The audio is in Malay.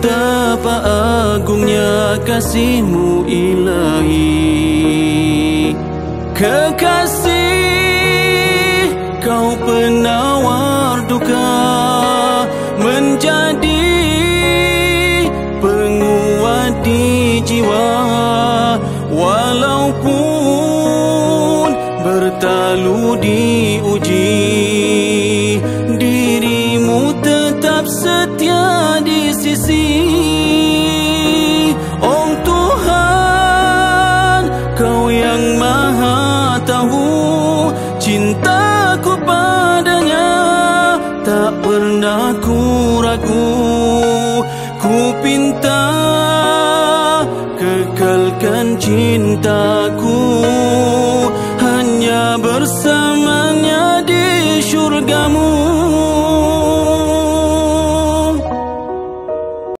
Betapa agungnya kasih-Mu Ilahi. Kekasih, Kau penawar duka, menjadi penguat di jiwa. Walaupun bertalu diuji, diri-Mu tetap setia di sisi. Oh Tuhan, Kau yang maha tahu, cintaku padanya tak pernah ku ragu. Ku pinta kekalkan cinta